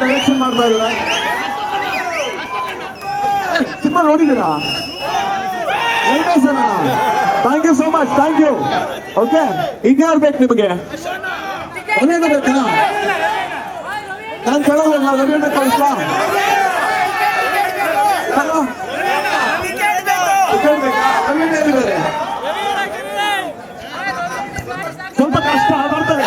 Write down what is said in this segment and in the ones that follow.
Direction ಮಾಡ್ತಾ ಇದ್ದಾರೆ. Cinema ನೋಡಿದ್ದೀರಾ? Thank you so much, thank you. Okay, ಇನ್ಯಾರು ಬೇಕು ನಿಮಗೆ? ರವೀಂದ್ರ ಬೇಕಾ? ನಾನು ಕೇಳೋದಿಲ್ಲ, ರವೀಂದ್ರ ಕಳಿಸ್ಲಾ? ಸ್ವಲ್ಪ ಕಷ್ಟ ಬರ್ತಾರೆ.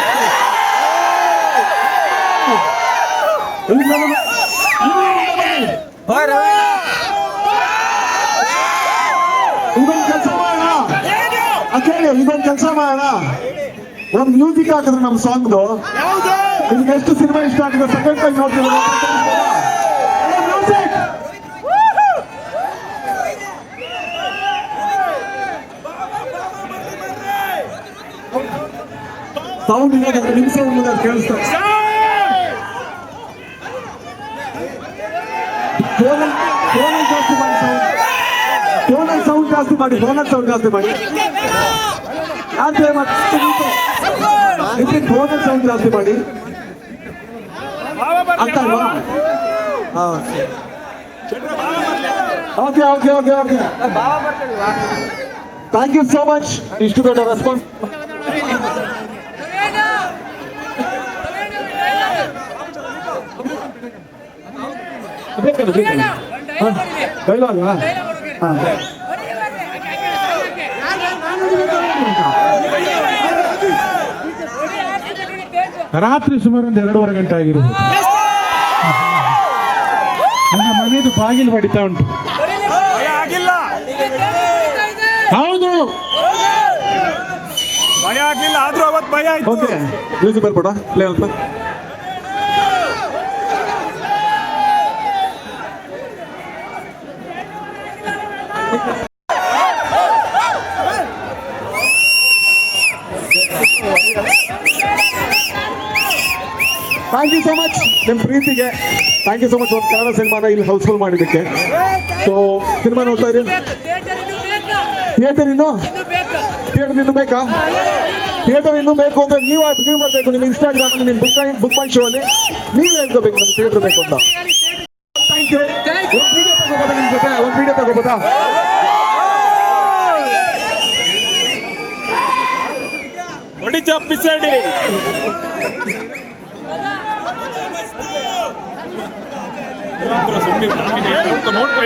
ಇದೊಂದು ಕೆಲಸ ಮಾಡೋಣ, ಇದೊಂದು ಕೆಲಸ ಮಾಡೋಣ. ಒಂದು ಮ್ಯೂಸಿಕ್ ಹಾಕಿದ್ರೆ ನಮ್ಮ ಸಾಂಗ್ದು ನಿಮ್ಗೆ ಎಷ್ಟು ಸಿನಿಮಾ ಇಷ್ಟ ಆಗಿದೆ ಸೆಕೆಂಡ್ ಟೈಮ್ ನೋಡ್ತೀವಿ. ಸೌಂಡ್ ಇರೋದಾದ್ರೆ ನಿಮ್ಮ ಸೌಂಡ್ ಮುಂದೆ ಕೇಳಿಸ್ತಾರೆ. ಫೋನಲ್ಲಿ ಸೌಂಡ್ ಜಾಸ್ತಿ ಮಾಡಿ, ಫೋನಲ್ಲಿ ಸೌಂಡ್ ಜಾಸ್ತಿ ಮಾಡಿ. ಫೋನಲ್ಲಿ ಸೌಂಡ್ ಜಾಸ್ತಿ ಮಾಡಿ ಅಂತ ಅಲ್ವಾ? Okay okay okay okay, thank you so much. ಇಷ್ಟು ದೊಡ್ಡ ರೆಸ್ಪಾನ್ಸ್. ಡೈಲಾಗ ರಾತ್ರಿ ಸುಮಾರು ಒಂದು 2:30 ಗಂಟೆ ಆಗಿರೋದು. ನನ್ನ ಮನೆಯದು ಬಾಗಿಲು ಬಡಿತಾ ಉಂಟು. ಹೌದು, ಭಯ ಆಗಿಲ್ಲ, ಆದ್ರೂ ಅವತ್ತು ಭಯ ಆಯ್ತು. ಓಕೆ, ಮ್ಯೂಸಿಕ್ ಬರ್ಬೇಡ, ಪ್ಲೇ ಅಲ್ಪ. ಥ್ಯಾಂಕ್ ಯು ಸೋ ಮಚ್ ನಿಮ್ಮ ಪ್ರೀತಿಗೆ. ಥ್ಯಾಂಕ್ ಯು ಸೋ ಮಚ್ ಒಂದು ಕನ್ನಡ ಸಿನಿಮಾನ ಇಲ್ಲಿ ಹೌಸ್ಫುಲ್ ಮಾಡಿದ್ದಕ್ಕೆ. ಸೊ ಸಿನಿಮಾ ನೋಡ್ತಾ ಇರಿ. ಥಿಯೇಟರ್ ಇನ್ನೂ ಬೇಕಾ? ಥಿಯೇಟರ್ ಇನ್ನೂ ಬೇಕು ಅಂದ್ರೆ ನೀವು ಬರಬೇಕು. ನಿಮ್ಮ ಇನ್ಸ್ಟಾಗ್ರಾಮ್, ನಿಮ್ಮ ಬುಕ್ ಮೈ ಶೋ ಅಲ್ಲಿ ನೀವು ಹೇಳ್ಕೋಬೇಕು ನಮ್ಗೆ ಥಿಯೇಟರ್ ಬೇಕು ಅಂತ. Thank you. ಒಂದು ವಿಡಿಯೋ ತಗೋಬೋದಾ ನಿಮ್ಮ ಜೊತೆ? ಒಂದು ವಿಡಿಯೋ ತಗೋಬೋದಾ? ಹೊಡಿ ಚಾಪಿಸಾಡಿ. ನೋಡಿದ್ರೆ